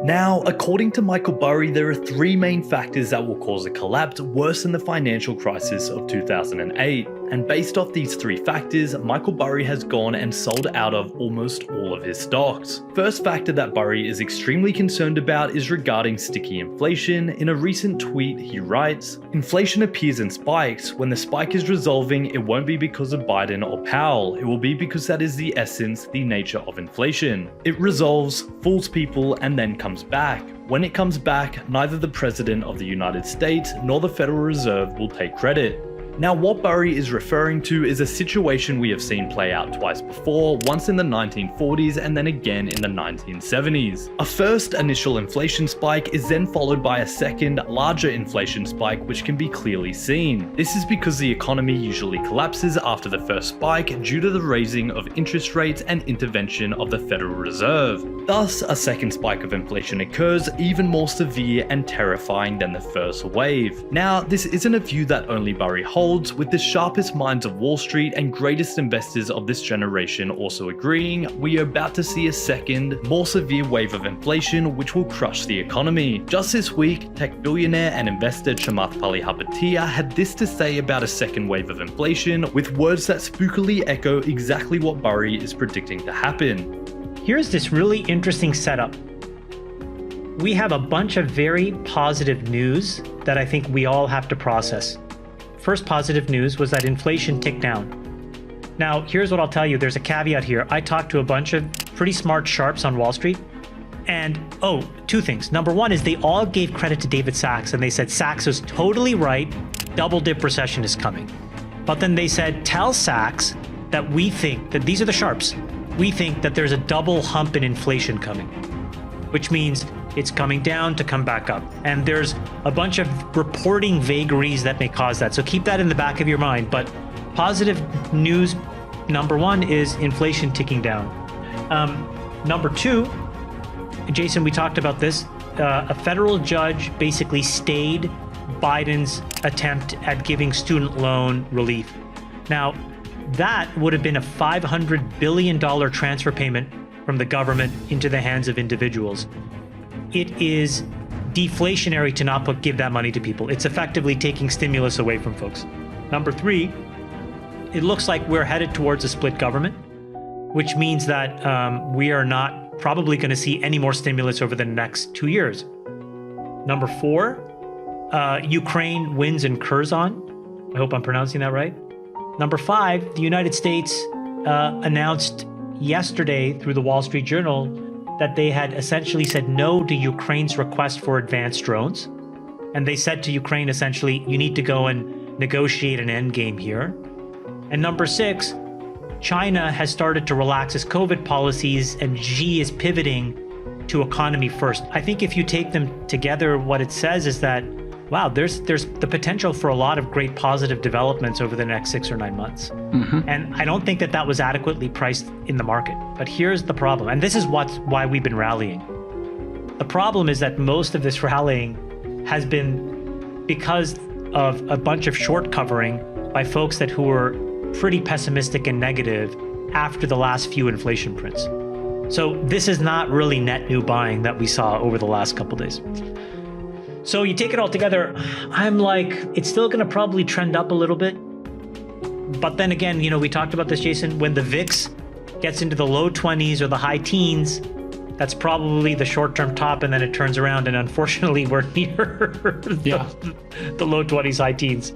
Now, according to Michael Burry, there are three main factors that will cause a collapse worse than the financial crisis of 2008. And based off these three factors, Michael Burry has gone and sold out of almost all of his stocks. First factor that Burry is extremely concerned about is regarding sticky inflation. In a recent tweet, he writes, "Inflation appears in spikes. When the spike is resolving, it won't be because of Biden or Powell. It will be because that is the essence, the nature of inflation. It resolves, fools people, and then comes back. When it comes back, neither the President of the United States nor the Federal Reserve will take credit." Now, what Burry is referring to is a situation we have seen play out twice before, once in the 1940s and then again in the 1970s. A first initial inflation spike is then followed by a second, larger inflation spike which can be clearly seen. This is because the economy usually collapses after the first spike due to the raising of interest rates and intervention of the Federal Reserve. Thus, a second spike of inflation occurs, even more severe and terrifying than the first wave. Now, this isn't a view that only Burry holds, with the sharpest minds of Wall Street and greatest investors of this generation also agreeing we are about to see a second, more severe wave of inflation which will crush the economy. Just this week, tech billionaire and investor Chamath Palihapitiya had this to say about a second wave of inflation, with words that spookily echo exactly what Burry is predicting to happen. Here's this really interesting setup. We have a bunch of very positive news that I think we all have to process. First positive news was that inflation ticked down. Now, here's what I'll tell you. There's a caveat here. I talked to a bunch of pretty smart sharps on Wall Street. And, two things. Number one is they all gave credit to David Sachs, and they said Sachs was totally right. Double dip recession is coming. But then they said, tell Sachs that we think that these are the sharps. We think that there's a double hump in inflation coming, which means it's coming down to come back up. And there's a bunch of reporting vagaries that may cause that. So keep that in the back of your mind. But positive news, number one, is inflation ticking down. Number two, Jason, we talked about this. A federal judge basically stayed Biden's attempt at giving student loan relief. Now, that would have been a $500 billion transfer payment from the government into the hands of individuals. It is deflationary to not give that money to people. It's effectively taking stimulus away from folks. Number three, it looks like we're headed towards a split government, which means that we are not probably going to see any more stimulus over the next 2 years. Number four, Ukraine wins in Curzon. I hope I'm pronouncing that right. Number five, the United States announced yesterday through the Wall Street Journal that they had essentially said no to Ukraine's request for advanced drones. And they said to Ukraine, essentially, you need to go and negotiate an end game here. And number six, China has started to relax its COVID policies and Xi is pivoting to economy first. I think if you take them together, what it says is that, wow, there's the potential for a lot of great positive developments over the next 6 or 9 months. Mm-hmm. And I don't think that that was adequately priced in the market. But here's the problem, and this is why we've been rallying. The problem is that most of this rallying has been because of a bunch of short covering by folks who were pretty pessimistic and negative after the last few inflation prints. So this is not really net new buying that we saw over the last couple of days. So you take it all together, I'm like, it's still going to probably trend up a little bit. But then again, we talked about this, Jason, when the VIX gets into the low 20s or the high teens, that's probably the short-term top, and then it turns around, and unfortunately we're near the low 20s, high teens.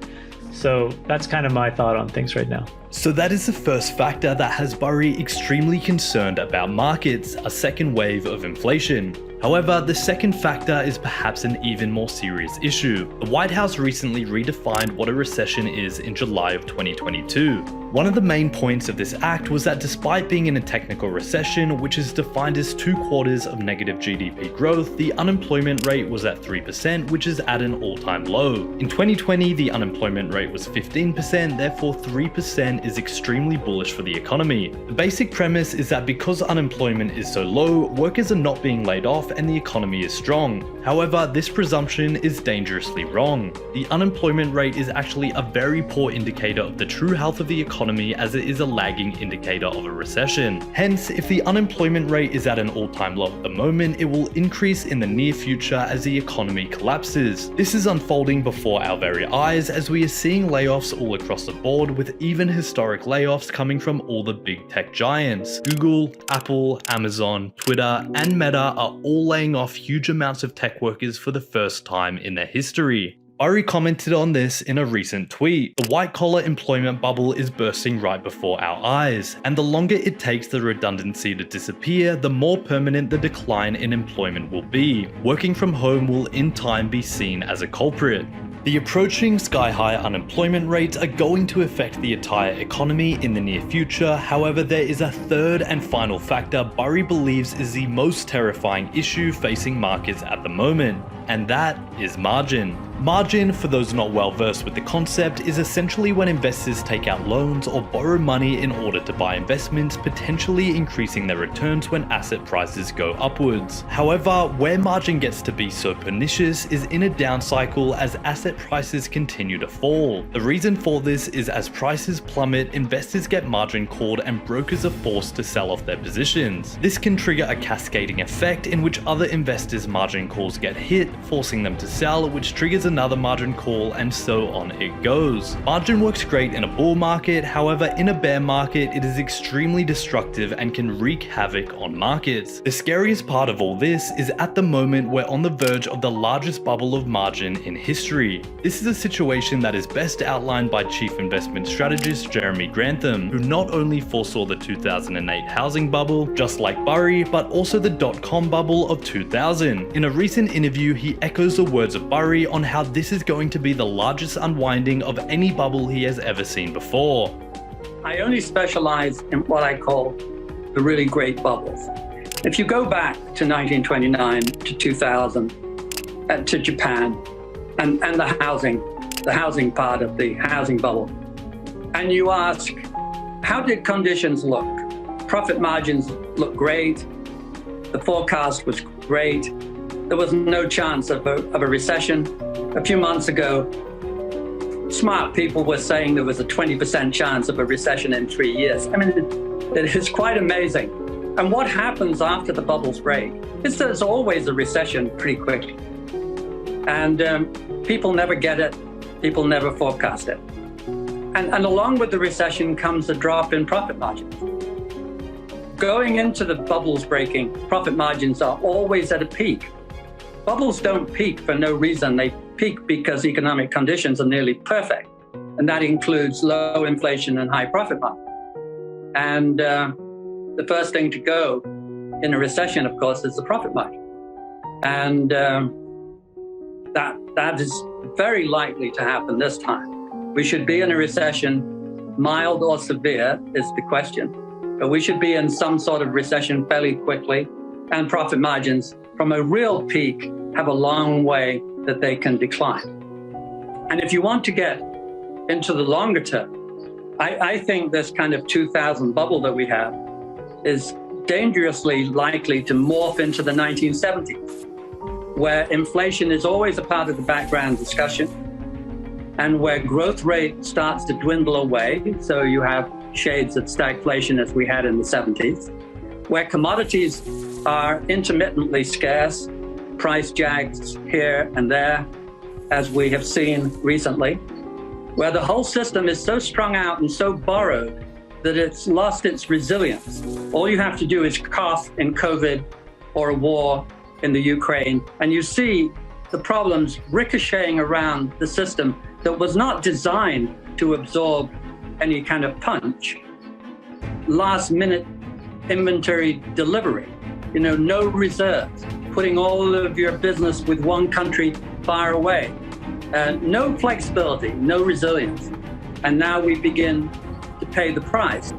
So that's kind of my thought on things right now. So that is the first factor that has Burry extremely concerned about markets, a second wave of inflation. However, the second factor is perhaps an even more serious issue. The White House recently redefined what a recession is in July of 2022. One of the main points of this act was that despite being in a technical recession, which is defined as 2 quarters of negative GDP growth, the unemployment rate was at 3%, which is at an all-time low. In 2020, the unemployment rate was 15%, therefore 3% is extremely bullish for the economy. The basic premise is that because unemployment is so low, workers are not being laid off and the economy is strong. However, this presumption is dangerously wrong. The unemployment rate is actually a very poor indicator of the true health of the economy, as it is a lagging indicator of a recession. Hence, if the unemployment rate is at an all-time low at the moment, it will increase in the near future as the economy collapses. This is unfolding before our very eyes, as we are seeing layoffs all across the board, with even historic layoffs coming from all the big tech giants. Google, Apple, Amazon, Twitter, and Meta are all laying off huge amounts of tech workers for the first time in their history. Burry commented on this in a recent tweet. The white-collar employment bubble is bursting right before our eyes, and the longer it takes the redundancy to disappear, the more permanent the decline in employment will be. Working from home will in time be seen as a culprit. The approaching sky-high unemployment rates are going to affect the entire economy in the near future. However, there is a third and final factor Burry believes is the most terrifying issue facing markets at the moment, and that is margin. Margin, for those not well versed with the concept, is essentially when investors take out loans or borrow money in order to buy investments, potentially increasing their returns when asset prices go upwards. However, where margin gets to be so pernicious is in a down cycle as asset prices continue to fall. The reason for this is as prices plummet, investors get margin called and brokers are forced to sell off their positions. This can trigger a cascading effect in which other investors' margin calls get hit, forcing them to sell, which triggers another margin call, and so on it goes. Margin works great in a bull market, however in a bear market it is extremely destructive and can wreak havoc on markets. The scariest part of all this is at the moment we're on the verge of the largest bubble of margin in history. This is a situation that is best outlined by chief investment strategist Jeremy Grantham, who not only foresaw the 2008 housing bubble, just like Burry, but also the dot-com bubble of 2000. In a recent interview, he echoes the words of Burry on how this is going to be the largest unwinding of any bubble he has ever seen before. I only specialize in what I call the really great bubbles. If you go back to 1929 to 2000, to Japan, and the housing part of the housing bubble, and you ask, how did conditions look? Profit margins looked great. The forecast was great. There was no chance of a recession. A few months ago, smart people were saying there was a 20% chance of a recession in 3 years. I mean, it is quite amazing. And what happens after the bubbles break is there's always a recession pretty quickly. And people never get it. People never forecast it. And along with the recession comes a drop in profit margins. Going into the bubbles breaking, profit margins are always at a peak. Bubbles don't peak for no reason. They peak because economic conditions are nearly perfect. And that includes low inflation and high profit margins. And the first thing to go in a recession, of course, is the profit margin. And that is very likely to happen this time. We should be in a recession, mild or severe is the question. But we should be in some sort of recession fairly quickly, and profit margins from a real peak have a long way that they can decline. And if you want to get into the longer term, I think this kind of 2000 bubble that we have is dangerously likely to morph into the 1970s, where inflation is always a part of the background discussion, and where growth rate starts to dwindle away. So you have shades of stagflation as we had in the 70s, where commodities are intermittently scarce, price jags here and there, as we have seen recently, where the whole system is so strung out and so borrowed that it's lost its resilience. All you have to do is cough in COVID or a war in the Ukraine, and you see the problems ricocheting around the system that was not designed to absorb any kind of punch. Last minute inventory delivery, no reserves, putting all of your business with one country far away, no flexibility, no resilience. And now we begin to pay the price.